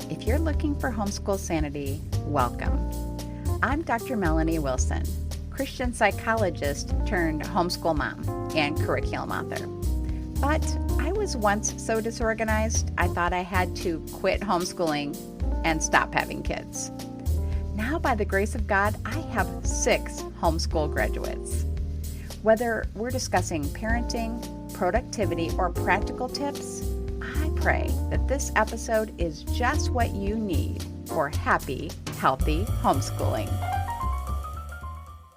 If you're looking for homeschool sanity, welcome. I'm Dr. Melanie Wilson, Christian psychologist turned homeschool mom and curriculum author. But I was once so disorganized, I thought I had to quit homeschooling and stop having kids. Now, by the grace of God, I have 6 homeschool graduates. Whether we're discussing parenting, productivity, or practical tips, I pray that this episode is just what you need for happy, healthy homeschooling.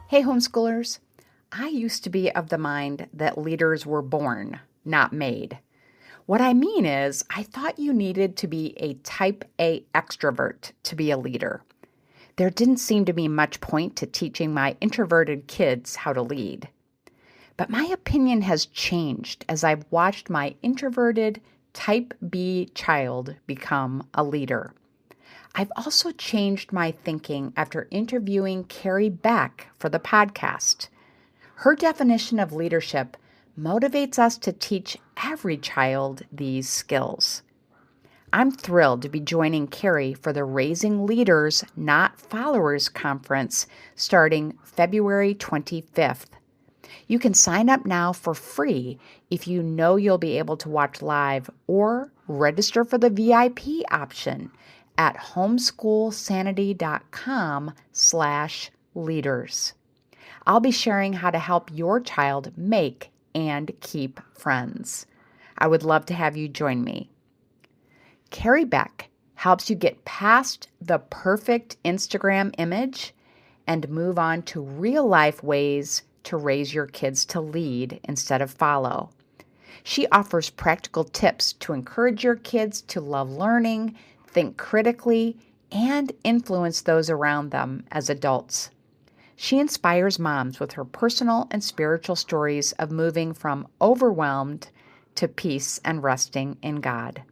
Hey homeschoolers, I used to be of the mind that leaders were born, not made. What I mean is, I thought you needed to be a type A extrovert to be a leader. There didn't seem to be much point to teaching my introverted kids how to lead. But my opinion has changed as I've watched my introverted type B child become a leader. I've also changed my thinking after interviewing Kerry Beck for the podcast. Her definition of leadership motivates us to teach every child these skills. I'm thrilled to be joining Kerry for the Raising Leaders, Not Followers conference starting February 25th. You can sign up now for free if you know you'll be able to watch live or register for the VIP option at homeschoolsanity.com/leaders. I'll be sharing how to help your child make and keep friends. I would love to have you join me. Kerry Beck helps you get past the perfect Instagram image and move on to real-life ways to raise your kids to lead instead of follow. She offers practical tips to encourage your kids to love learning, think critically, and influence those around them as adults. She inspires moms with her personal and spiritual stories of moving from overwhelmed to peace and resting in God.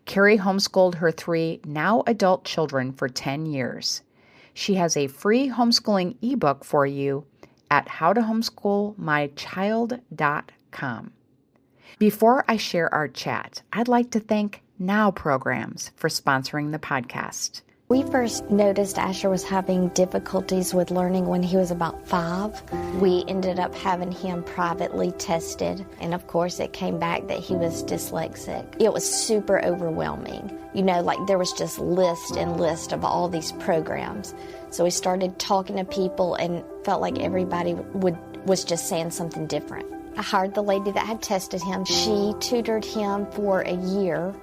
Kerry homeschooled her 3 now adult children for 10 years. She has a free homeschooling ebook for you at howtohomeschoolmychild.com. Before I share our chat, I'd like to thank Now Programs for sponsoring the podcast. We first noticed Asher was having difficulties with learning when he was about 5. We ended up having him privately tested, and of course it came back that he was dyslexic. It was super overwhelming. Like there was just list and list of all these programs. So we started talking to people and felt like everybody was just saying something different. I hired the lady that had tested him. She tutored him for a year,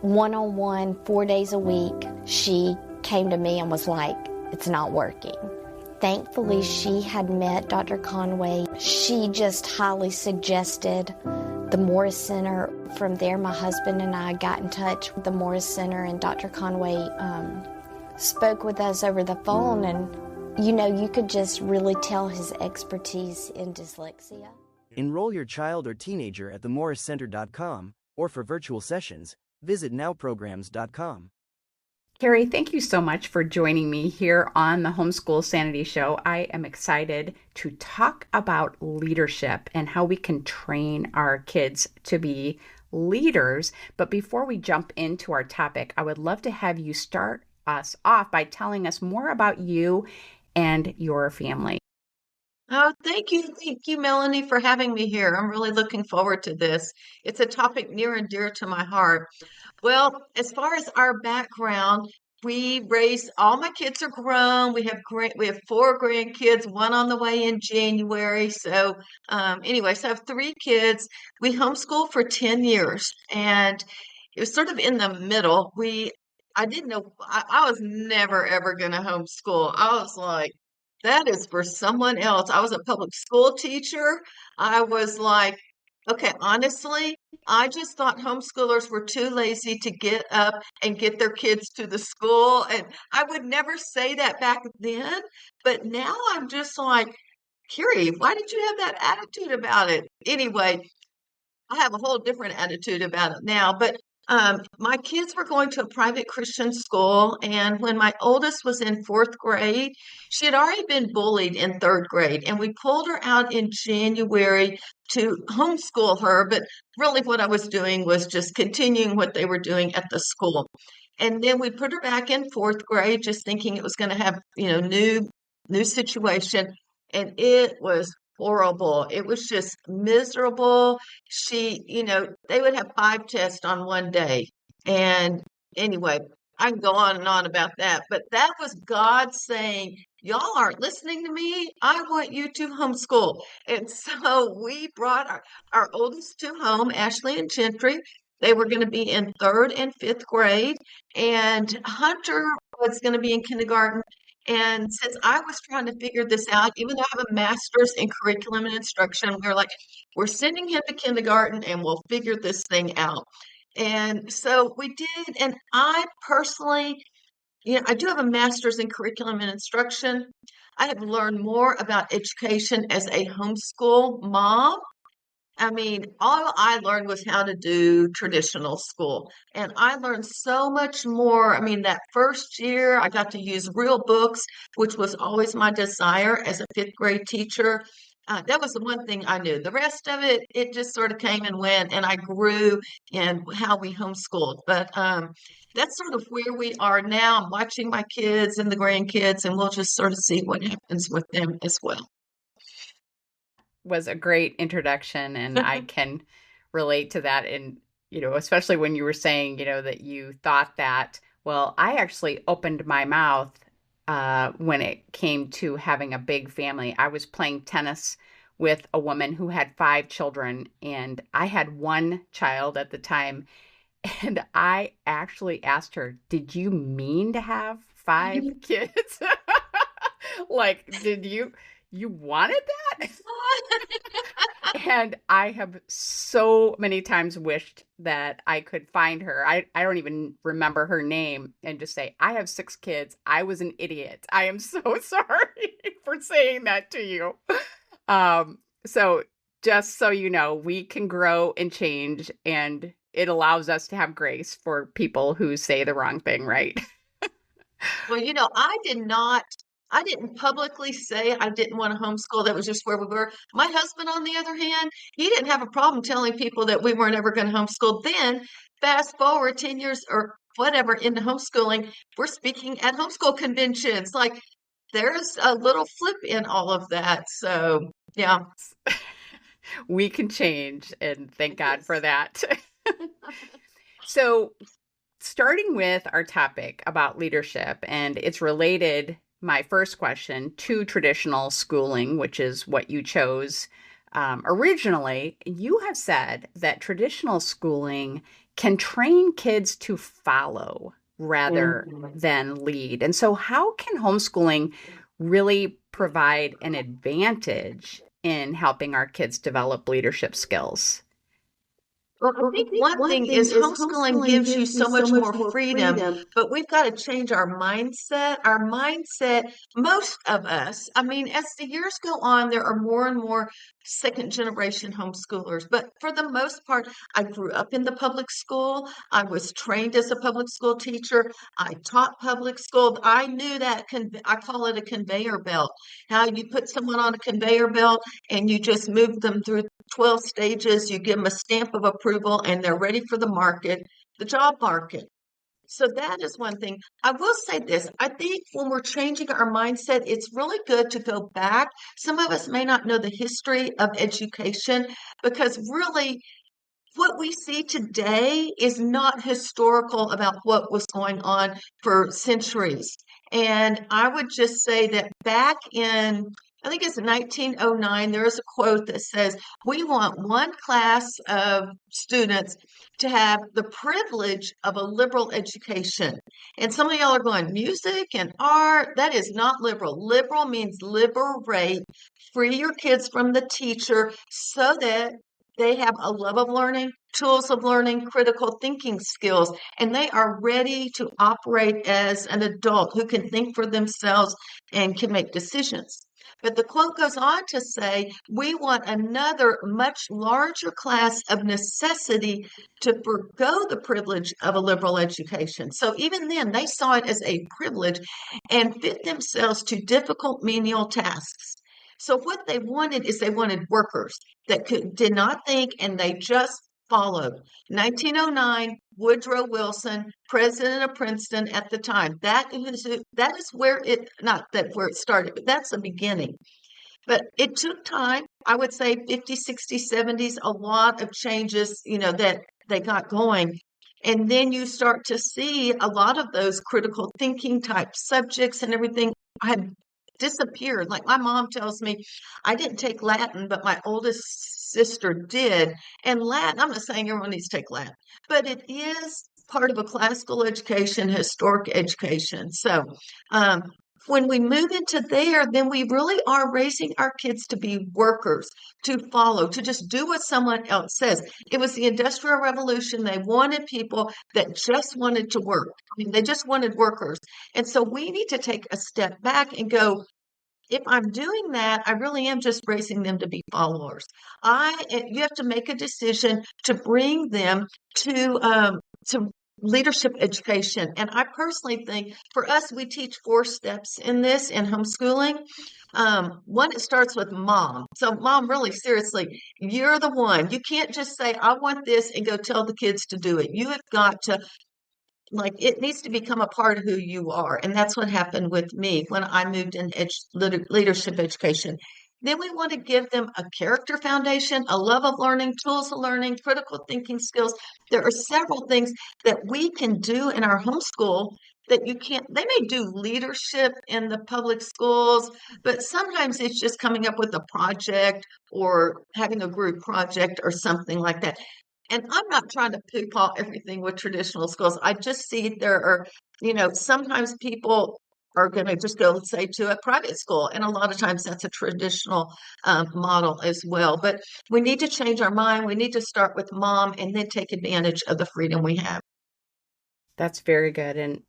one-on-one, 4 days a week. She came to me and was like, it's not working. Thankfully, she had met Dr. Conway. She just highly suggested the Morris Center. From there, my husband and I got in touch with the Morris Center, and Dr. Conway spoke with us over the phone, and you could just really tell his expertise in dyslexia. Enroll your child or teenager at themorriscenter.com, or for virtual sessions, visit nowprograms.com. Kerry, thank you so much for joining me here on the Homeschool Sanity Show. I am excited to talk about leadership and how we can train our kids to be leaders. But before we jump into our topic, I would love to have you start us off by telling us more about you and your family. Oh, thank you. Thank you, Melanie, for having me here. I'm really looking forward to this. It's a topic near and dear to my heart. Well, as far as our background, all my kids are grown. We have 4 grandkids, one on the way in January. So anyway, so I have 3 kids. We homeschooled for 10 years, and it was sort of in the middle. I didn't know, I was never, ever going to homeschool. I was like, that is for someone else. I was a public school teacher. I was like, okay, honestly, I just thought homeschoolers were too lazy to get up and get their kids to the school. And I would never say that back then. But now I'm just like, Kerry, why did you have that attitude about it? Anyway, I have a whole different attitude about it now. But my kids were going to a private Christian school, and when my oldest was in 4th grade, she had already been bullied in 3rd grade, and we pulled her out in January to homeschool her, but really what I was doing was just continuing what they were doing at the school. And then we put her back in fourth grade, just thinking it was going to have, new situation. And it was horrible. It was just miserable. They would have 5 tests on one day. And anyway, I can go on and on about that, but that was God saying, y'all aren't listening to me. I want you to homeschool. And so we brought our oldest two home, Ashley and Gentry. They were going to be in third and fifth grade, and Hunter was going to be in kindergarten. And since I was trying to figure this out, even though I have a master's in curriculum and instruction, we were like, we're sending him to kindergarten and we'll figure this thing out. And so we did. And I personally, I do have a master's in curriculum and instruction. I have learned more about education as a homeschool mom. I mean, all I learned was how to do traditional school. And I learned so much more. I mean, that first year, I got to use real books, which was always my desire as a fifth grade teacher. That was the one thing I knew. The rest of it, it just sort of came and went, and I grew in how we homeschooled. But that's sort of where we are now. I'm watching my kids and the grandkids, and we'll just sort of see what happens with them as well. Was a great introduction, and I can relate to that. And, especially when you were saying, that you thought that, well, I actually opened my mouth when it came to having a big family. I was playing tennis with a woman who had 5 children, and I had one child at the time. And I actually asked her, did you mean to have 5 kids? Like, did you wanted that? And I have so many times wished that I could find her. I don't even remember her name, and just say, I have 6 kids. I was an idiot. I am so sorry for saying that to you. So just so you know, we can grow and change, and it allows us to have grace for people who say the wrong thing, right? Well, I didn't publicly say I didn't want to homeschool. That was just where we were. My husband, on the other hand, he didn't have a problem telling people that we weren't ever going to homeschool. Then, fast forward 10 years or whatever into homeschooling, we're speaking at homeschool conventions. Like, there's a little flip in all of that. So, yeah. We can change, and thank God for that. So, starting with our topic about leadership, and it's related, my first question, to traditional schooling, which is what you chose originally. You have said that traditional schooling can train kids to follow rather than lead. And so, how can homeschooling really provide an advantage in helping our kids develop leadership skills? Well, I think one thing is homeschooling gives you so much more freedom, but we've got to change our mindset. Our mindset, most of us, I mean, as the years go on, there are more and more second generation homeschoolers. But for the most part, I grew up in the public school. I was trained as a public school teacher. I taught public school. I knew that, I call it a conveyor belt. How you put someone on a conveyor belt and you just move them through 12 stages, you give them a stamp of approval, and they're ready for the job market. So that is one thing. I will say this. I think when we're changing our mindset, it's really good to go back. Some of us may not know the history of education, because really what we see today is not historical about what was going on for centuries. And I would just say that back in, I think it's 1909, there is a quote that says, we want one class of students to have the privilege of a liberal education. And some of y'all are going, music and art, that is not liberal. Liberal means liberate, free your kids from the teacher so that they have a love of learning, tools of learning, critical thinking skills, and they are ready to operate as an adult who can think for themselves and can make decisions. But the quote goes on to say, we want another much larger class of necessity to forgo the privilege of a liberal education. So even then, they saw it as a privilege and fit themselves to difficult menial tasks. So what they wanted is they wanted workers that did not think, and they just follow. 1909, Woodrow Wilson, president of Princeton at the time. That is where it, not that where it started, but that's the beginning. But it took time, I would say 50s, 60s, 70s, a lot of changes, that they got going. And then you start to see a lot of those critical thinking type subjects and everything had disappeared. Like my mom tells me, I didn't take Latin, but my oldest sister did. And Latin, I'm not saying everyone needs to take Latin, but it is part of a classical education, historic education. So, when we move into there, then we really are raising our kids to be workers, to follow, to just do what someone else says. It was the Industrial Revolution. They wanted people that just wanted to work. I mean, they just wanted workers. And so we need to take a step back and go, if I'm doing that, I really am just raising them to be followers. You have to make a decision to bring them to leadership education. And I personally think for us, we teach 4 steps in this in homeschooling. One, it starts with mom. So, mom, really seriously, you're the one. You can't just say, I want this and go tell the kids to do it. You have got to, like, it needs to become a part of who you are. And that's what happened with me when I moved in leadership education. Then we want to give them a character foundation, a love of learning, tools of learning, critical thinking skills. There are several things that we can do in our homeschool that you can't. They may do leadership in the public schools, but sometimes it's just coming up with a project or having a group project or something like that. And I'm not trying to poo-pah everything with traditional schools. I just see there are, sometimes people are going to just go, say, to a private school. And a lot of times that's a traditional model as well. But we need to change our mind. We need to start with mom and then take advantage of the freedom we have. That's very good. And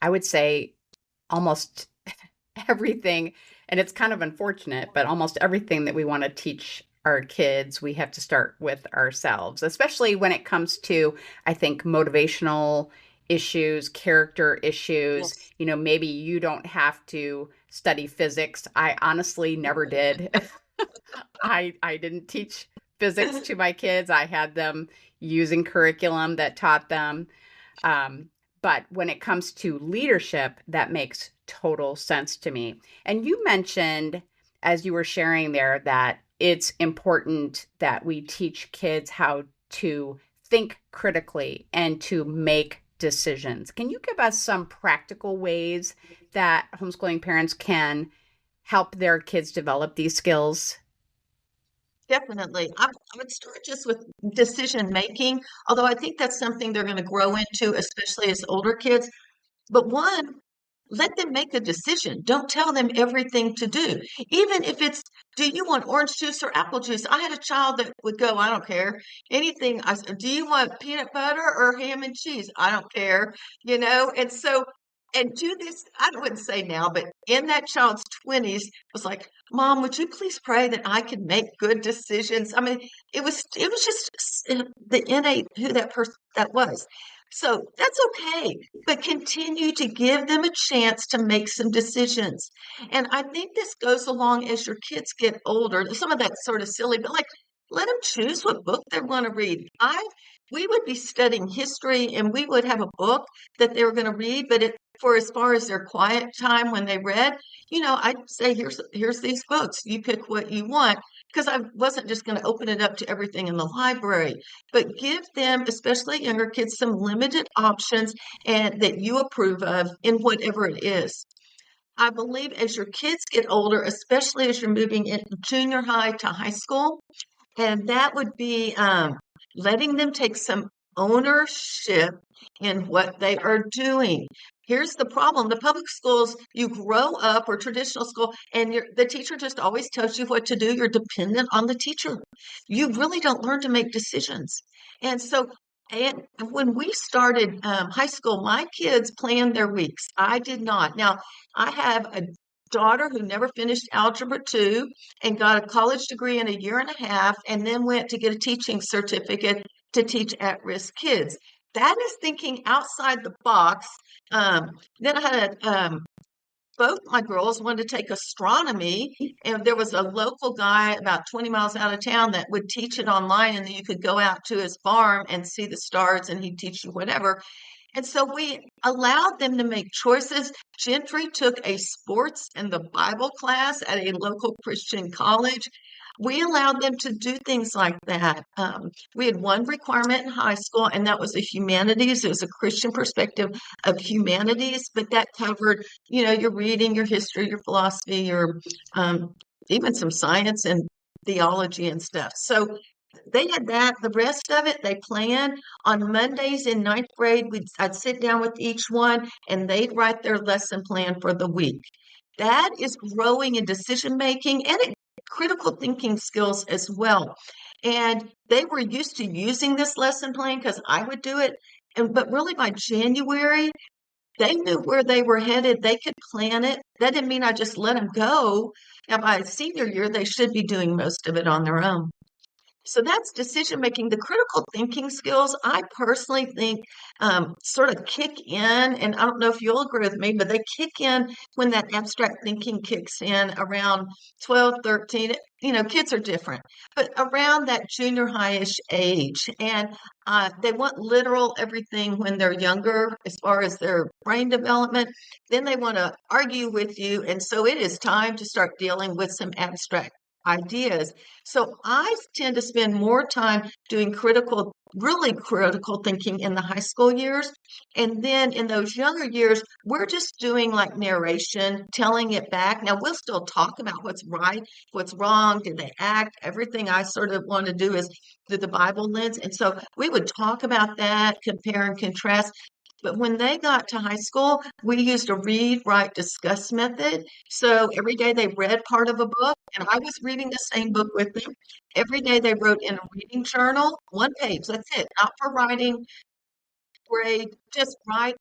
I would say almost everything, and it's kind of unfortunate, but almost everything that we want to teach our kids, we have to start with ourselves, especially when it comes to, I think, motivational issues, character issues. Yes. Maybe you don't have to study physics. I honestly never did. I didn't teach physics to my kids. I had them using curriculum that taught them. But when it comes to leadership, that makes total sense to me. And you mentioned, as you were sharing there, that it's important that we teach kids how to think critically and to make decisions. Can you give us some practical ways that homeschooling parents can help their kids develop these skills? Definitely. I would start just with decision making, although I think that's something they're going to grow into, especially as older kids. But one, let them make a decision. Don't tell them everything to do. Even if it's, do you want orange juice or apple juice? I had a child that would go, I don't care. Anything. I said, do you want peanut butter or ham and cheese? I don't care. And so, and to this, I wouldn't say now, but in that child's 20s, was like, Mom, would you please pray that I can make good decisions? I mean, it was just the innate who that person that was. So that's okay, but continue to give them a chance to make some decisions. And I think this goes along as your kids get older. Some of that's sort of silly, but like let them choose what book they want to read. We would be studying history and we would have a book that they were going to read, but for as far as their quiet time when they read, I'd say here's these books. You pick what you want because I wasn't just going to open it up to everything in the library, but give them, especially younger kids, some limited options and that you approve of in whatever it is. I believe as your kids get older, especially as you're moving into junior high to high school, and that would be letting them take some ownership in what they are doing. Here's the problem. The public schools, you grow up or traditional school, and the teacher just always tells you what to do. You're dependent on the teacher. You really don't learn to make decisions. And so, and when we started high school, my kids planned their weeks. I did not. Now, I have a daughter who never finished Algebra 2 and got a college degree in a year and a half, and then went to get a teaching certificate to teach at-risk kids. That is thinking outside the box. Then I had both my girls wanted to take astronomy, and there was a local guy about 20 miles out of town that would teach it online, and then you could go out to his farm and see the stars, and he'd teach you whatever. And so we allowed them to make choices. Gentry took a sports and the Bible class at a local Christian college. We allowed them to do things like that. We had one requirement in high school, and that was the humanities. It was a Christian perspective of humanities, but that covered, your reading, your history, your philosophy, your even some science and theology and stuff. So they had that. The rest of it, they planned. On Mondays in ninth grade, I'd sit down with each one and they'd write their lesson plan for the week. That is growing in decision making and critical thinking skills as well. And they were used to using this lesson plan because I would do it. But really by January, they knew where they were headed. They could plan it. That didn't mean I just let them go. Now, by senior year, they should be doing most of it on their own. So that's decision making. The critical thinking skills, I personally think, sort of kick in. And I don't know if you'll agree with me, but they kick in when that abstract thinking kicks in around 12, 13. Kids are different, but around that junior high-ish age. And they want literal everything when they're younger, as far as their brain development. Then they want to argue with you. And so it is time to start dealing with some abstract ideas. So I tend to spend more time doing really critical thinking in the high school years. And then in those younger years, we're just doing like narration, telling it back. Now we'll still talk about what's right, what's wrong, did they act? Everything I sort of want to do is through the Bible lens. And so we would talk about that, compare and contrast. But when they got to high school, we used a read, write, discuss method. So every day they read part of a book, and I was reading the same book with them. Every day they wrote in a reading journal, one page, that's it, not for writing, grade, just write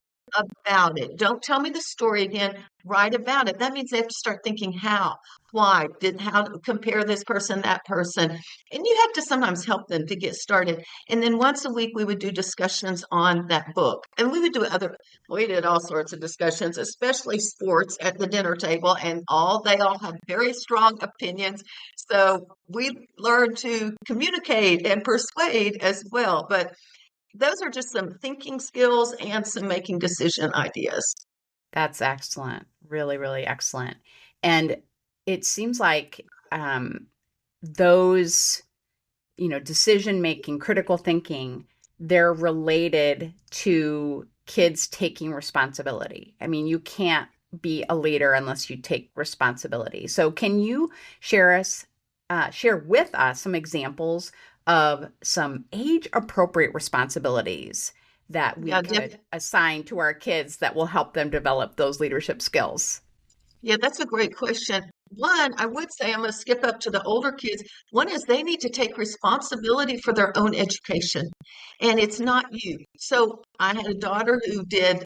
about it. Don't tell me the story again. Write about it. That means they have to start thinking how, why, how to compare this person, that person. And you have to sometimes help them to get started. And then once a week, we would do discussions on that book. And we did all sorts of discussions, especially sports at the dinner table. And they all have very strong opinions. So we learned to communicate and persuade as well. But those are just some thinking skills and some making decision ideas. That's excellent. Really, really excellent. And it seems like those, decision making, critical thinking, they're related to kids taking responsibility. I mean, you can't be a leader unless you take responsibility. So can you share with us some examples of some age-appropriate responsibilities that we could assign to our kids that will help them develop those leadership skills? Yeah, that's a great question. One, I would say I'm going to skip up to the older kids. One is they need to take responsibility for their own education, and it's not you. So I had a daughter who did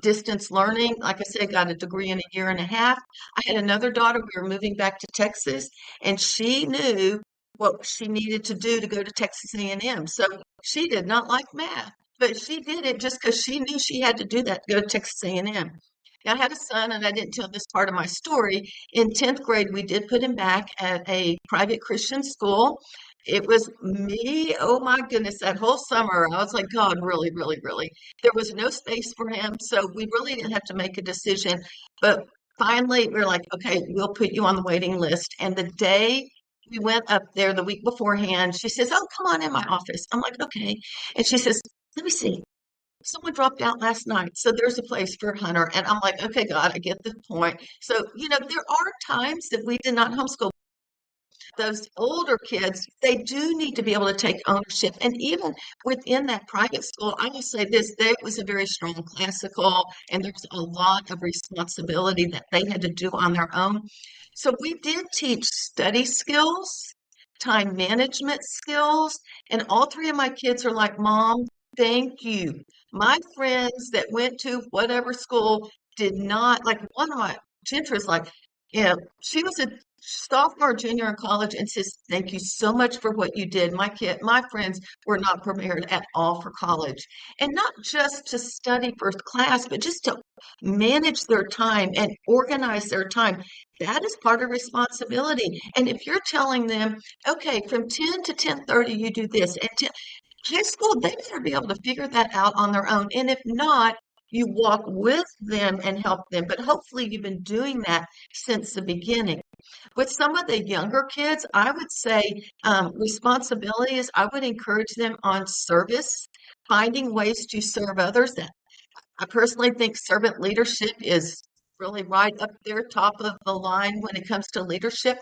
distance learning. Like I said, got a degree in a year and a half. I had another daughter. We were moving back to Texas, and she knew what she needed to do to go to Texas A&M. So she did not like math, but she did it just because she knew she had to do that to go to Texas A&M. I had a son, and I didn't tell this part of my story. In 10th grade, we did put him back at a private Christian school. It was me. Oh my goodness, that whole summer, I was like, God, really, really, really. There was no space for him. So we really didn't have to make a decision. But finally, we were like, okay, we'll put you on the waiting list. And the day we went up there the week beforehand, she says, oh, come on in my office. I'm like, okay. And she says, let me see. Someone dropped out last night, so there's a place for Hunter. And I'm like, okay, God, I get the point. So, there are times that we did not homeschool. Those older kids, they do need to be able to take ownership. And even within that private school, I will say this, there was a very strong classical, and there's a lot of responsibility that they had to do on their own. So we did teach study skills, time management skills, and all three of my kids are like, Mom, thank you. My friends that went to whatever school did not, like one of my Gentra's like, yeah, she was a sophomore, junior in college and says, "Thank you so much for what you did. My friends were not prepared at all for college." And not just to study for class, but just to manage their time and organize their time. That is part of responsibility. And if you're telling them, okay, from 10 to 10:30, you do this, and high school, they better be able to figure that out on their own. And if not, you walk with them and help them. But hopefully, you've been doing that since the beginning. With some of the younger kids, I would say responsibilities, I would encourage them on service, finding ways to serve others. I personally think servant leadership is really right up there, top of the line when it comes to leadership.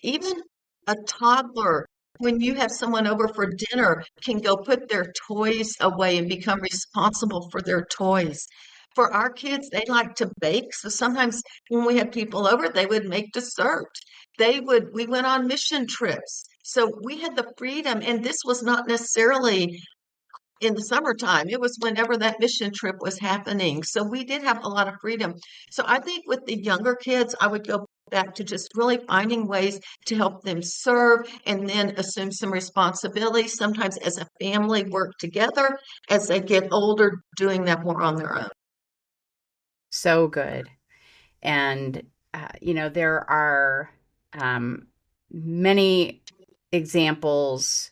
Even a toddler, when you have someone over for dinner, can go put their toys away and become responsible for their toys. For our kids, they like to bake. So sometimes when we had people over, they would make dessert. We went on mission trips. So we had the freedom, and this was not necessarily in the summertime. It was whenever that mission trip was happening. So we did have a lot of freedom. So I think with the younger kids, I would go back to just really finding ways to help them serve and then assume some responsibility. Sometimes as a family, work together. As they get older, doing that more on their own. So good. And, there are many examples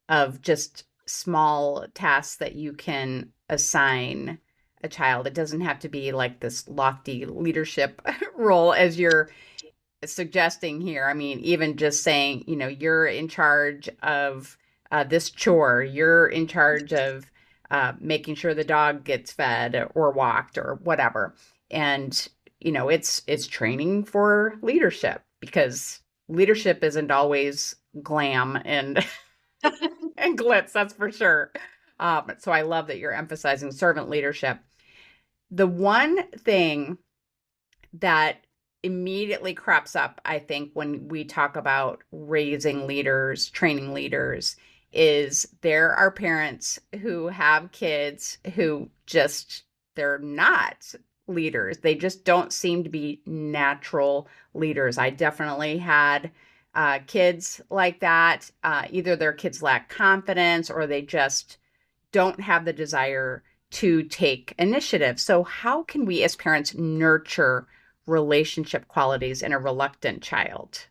of just small tasks that you can assign a child. It doesn't have to be like this lofty leadership role as you're suggesting here. I mean, even just saying, you're in charge of this chore, you're in charge of making sure the dog gets fed or walked or whatever. And, it's training for leadership, because leadership isn't always glam and and glitz, that's for sure. So I love that you're emphasizing servant leadership. The one thing that immediately crops up, I think, when we talk about raising leaders, training leaders, is there are parents who have kids who they're not leaders. They just don't seem to be natural leaders. I definitely had kids like that. Either their kids lack confidence or they just don't have the desire to take initiative. So how can we as parents nurture relationship qualities in a reluctant child?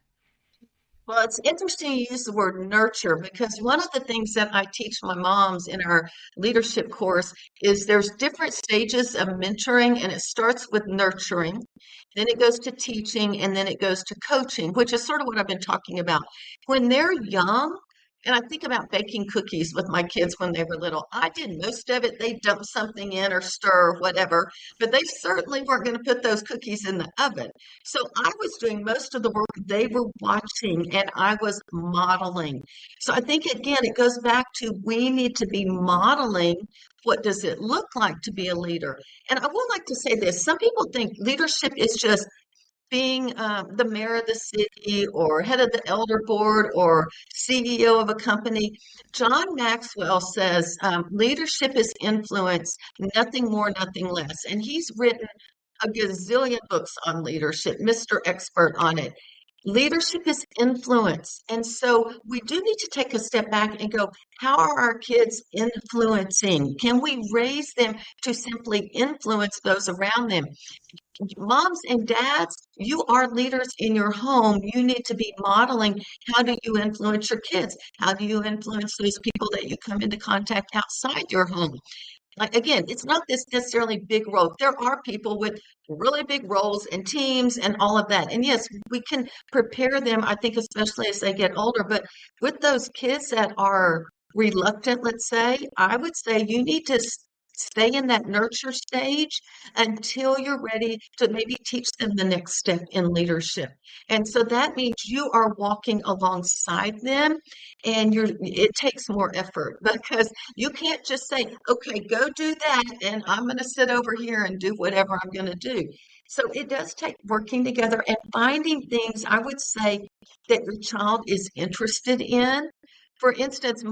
Well, it's interesting you use the word nurture, because one of the things that I teach my moms in our leadership course is there's different stages of mentoring, and it starts with nurturing, then it goes to teaching, and then it goes to coaching, which is sort of what I've been talking about. When they're young, and I think about baking cookies with my kids when they were little. I did most of it. They dumped something in or stir or whatever, but they certainly weren't going to put those cookies in the oven. So I was doing most of the work. They were watching and I was modeling. So I think, again, it goes back to we need to be modeling. What does it look like to be a leader? And I would like to say this. Some people think leadership is just being the mayor of the city or head of the elder board or CEO of a company. John Maxwell says leadership is influence, nothing more, nothing less. And he's written a gazillion books on leadership, Mr. Expert on it. Leadership is influence. And so we do need to take a step back and go, how are our kids influencing? Can we raise them to simply influence those around them? Moms and dads, you are leaders in your home. You need to be modeling, how do you influence your kids? How do you influence those people that you come into contact outside your home? Like, again, it's not this necessarily big role. There are people with really big roles and teams and all of that. And yes, we can prepare them, I think, especially as they get older. But with those kids that are reluctant, let's say, I would say you need to stay in that nurture stage until you're ready to maybe teach them the next step in leadership. And so that means you are walking alongside them, and it takes more effort, because you can't just say, okay, go do that, and I'm going to sit over here and do whatever I'm going to do. So it does take working together and finding things, I would say, that your child is interested in. For instance,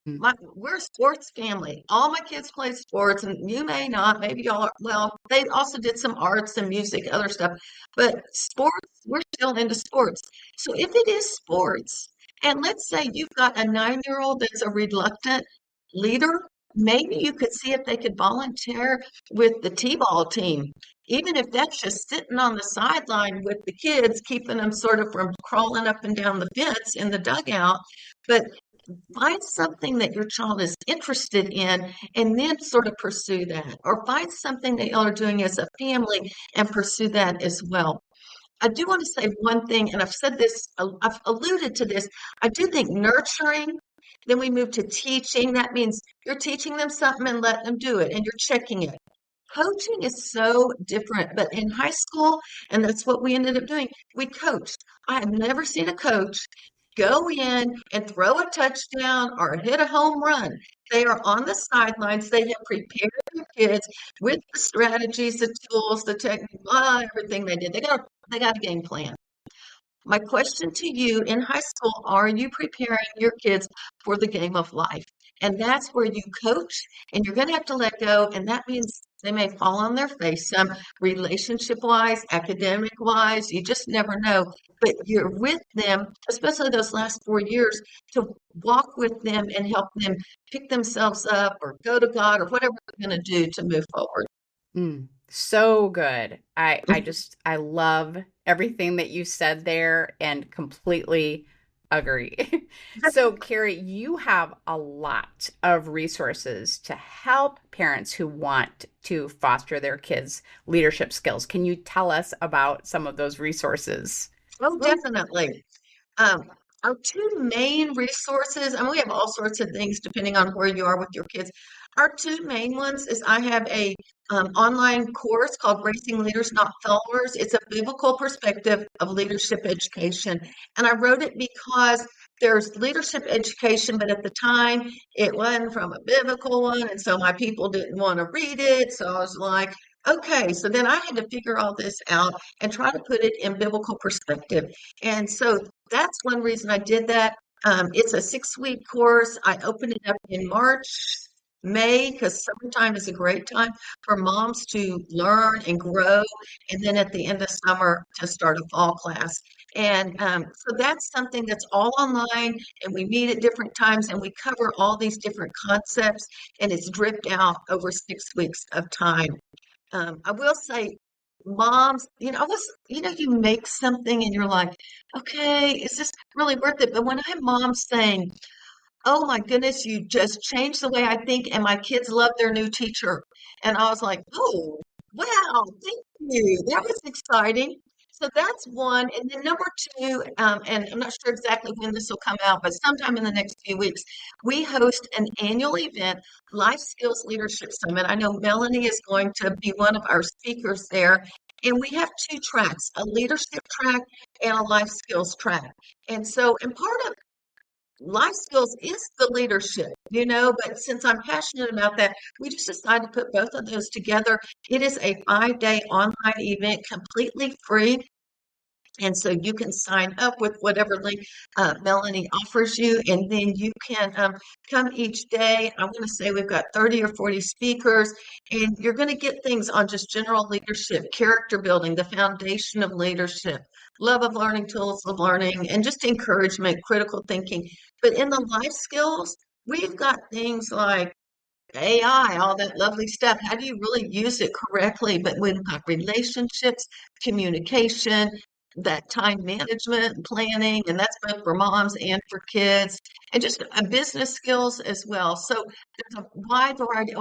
we're a sports family. All my kids play sports, and you may not, maybe y'all are, well, they also did some arts and music, other stuff, but sports we're still into sports. So if it is sports, and let's say you've got a 9-year-old that's a reluctant leader, maybe you could see if they could volunteer with the T-ball team, even if that's just sitting on the sideline with the kids, keeping them sort of from crawling up and down the fence in the dugout. But find something that your child is interested in and then sort of pursue that, or find something that y'all are doing as a family and pursue that as well. I do want to say one thing, and I've said this, I've alluded to this. I do think nurturing, then we move to teaching. That means you're teaching them something and letting them do it, and you're checking it. Coaching is so different, but in high school, and that's what we ended up doing, we coached. I have never seen a coach go in and throw a touchdown or hit a home run. They are on the sidelines. They have prepared their kids with the strategies, the tools, the technique, everything they did. They got a game plan. My question to you in high school, are you preparing your kids for the game of life? And that's where you coach, and you're going to have to let go. And that means they may fall on their face, some relationship wise, academic wise, you just never know. But you're with them, especially those last 4 years, to walk with them and help them pick themselves up or go to God or whatever they're going to do to move forward. So good. I love everything that you said there and completely agree. So, Carrie, you have a lot of resources to help parents who want to foster their kids' leadership skills. Can you tell us about some of those resources? Oh, definitely. Um, our two main resources, and we have all sorts of things depending on where you are with your kids. Our two main ones is I have a online course called Raising Leaders, Not Followers. It's a biblical perspective of leadership education. And I wrote it because there's leadership education, but at the time it wasn't from a biblical one. And so my people didn't want to read it. So I was like, okay. So then I had to figure all this out and try to put it in biblical perspective. And so that's one reason I did that. It's a 6-week course. I opened it up in March, May, because summertime is a great time for moms to learn and grow. And then at the end of summer to start a fall class. And so that's something that's all online, and we meet at different times and we cover all these different concepts, and it's dripped out over 6 weeks of time. I will say, moms, you make something and you're like, okay, is this really worth it? But when I have moms saying, oh my goodness, you just changed the way I think, and my kids love their new teacher. And I was like, oh, wow, thank you. That was exciting. So that's one. And then number two, and I'm not sure exactly when this will come out, but sometime in the next few weeks, we host an annual event, Life Skills Leadership Summit. I know Melanie is going to be one of our speakers there. And we have two tracks, a leadership track and a life skills track. And part of life skills is the leadership, but since I'm passionate about that, we just decided to put both of those together. It is a 5-day online event, completely free. And so you can sign up with whatever link Melanie offers you, and then you can come each day. I want to say we've got 30 or 40 speakers, and you're going to get things on just general leadership, character building, the foundation of leadership, love of learning, tools of learning, and just encouragement, critical thinking. But in the life skills, we've got things like AI, all that lovely stuff. How do you really use it correctly? But we've got relationships, communication, that time management, planning, and that's both for moms and for kids, and just business skills as well. So there's a wide variety.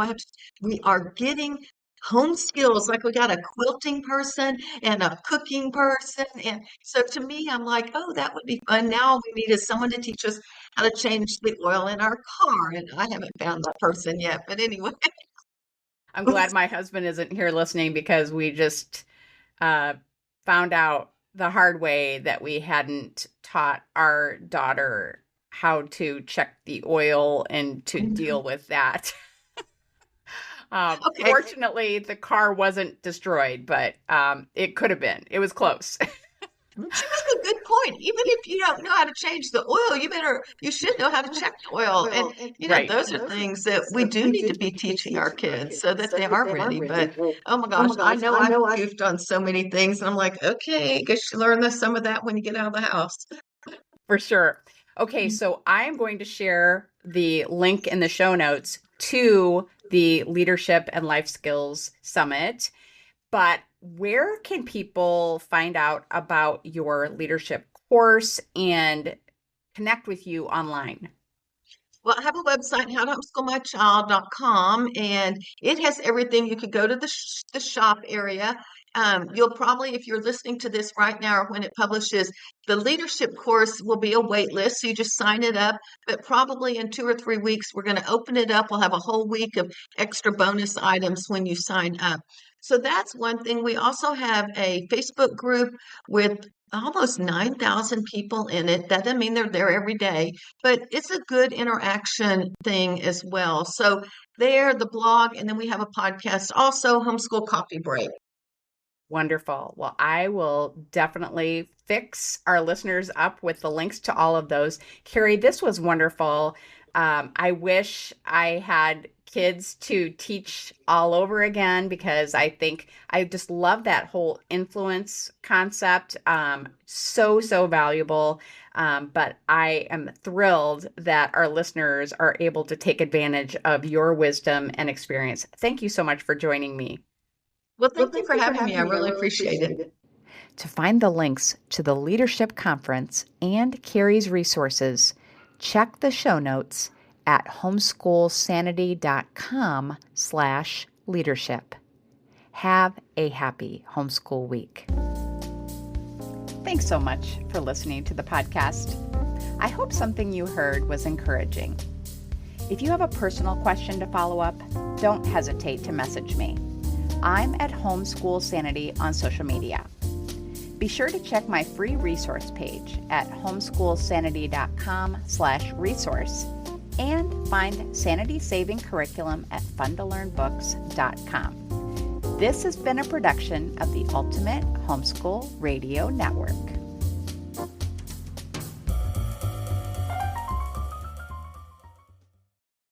We are getting home skills, like we got a quilting person and a cooking person. And so to me, I'm like, oh, that would be fun. Now we needed someone to teach us how to change the oil in our car. And I haven't found that person yet. But anyway. I'm glad my husband isn't here listening because we just found out the hard way that we hadn't taught our daughter how to check the oil and to deal with that. Okay. Fortunately, the car wasn't destroyed, but it could have been. It was close. She was a good point. Even if you don't know how to change the oil, you should know how to check the oil. And Right. those are things that we do need to be teaching our kids so that they are ready. But oh my gosh, I know I've goofed on so many things, and I'm like, okay, I guess you learn some of that when you get out of the house. For sure. Okay, so I am going to share the link in the show notes to the Leadership and Life Skills Summit. But where can people find out about your leadership course and connect with you online? Well, I have a website, howtohomeschoolmychild.com, and it has everything. You could go to the shop area. You'll probably, if you're listening to this right now or when it publishes, the leadership course will be a wait list. So you just sign it up. But probably in 2 or 3 weeks, we're going to open it up. We'll have a whole week of extra bonus items when you sign up. So that's one thing. We also have a Facebook group with almost 9,000 people in it. That doesn't mean they're there every day, but it's a good interaction thing as well. So there, the blog, and then we have a podcast also, Homeschool Coffee Break. Wonderful. Well, I will definitely fix our listeners up with the links to all of those. Kerry, this was wonderful. I wish I had kids to teach all over again because I think I just love that whole influence concept. So valuable. But I am thrilled that our listeners are able to take advantage of your wisdom and experience. Thank you so much for joining me. Well, thank you for having me. I really appreciate it. To find the links to the Leadership Conference and Kerry's resources, check the show notes at homeschoolsanity.com/leadership. Have a happy homeschool week. Thanks so much for listening to the podcast. I hope something you heard was encouraging. If you have a personal question to follow up, don't hesitate to message me. I'm at Homeschool Sanity on social media. Be sure to check my free resource page at homeschoolsanity.com/resource and find Sanity Saving Curriculum at funtolearnbooks.com. This has been a production of the Ultimate Homeschool Radio Network.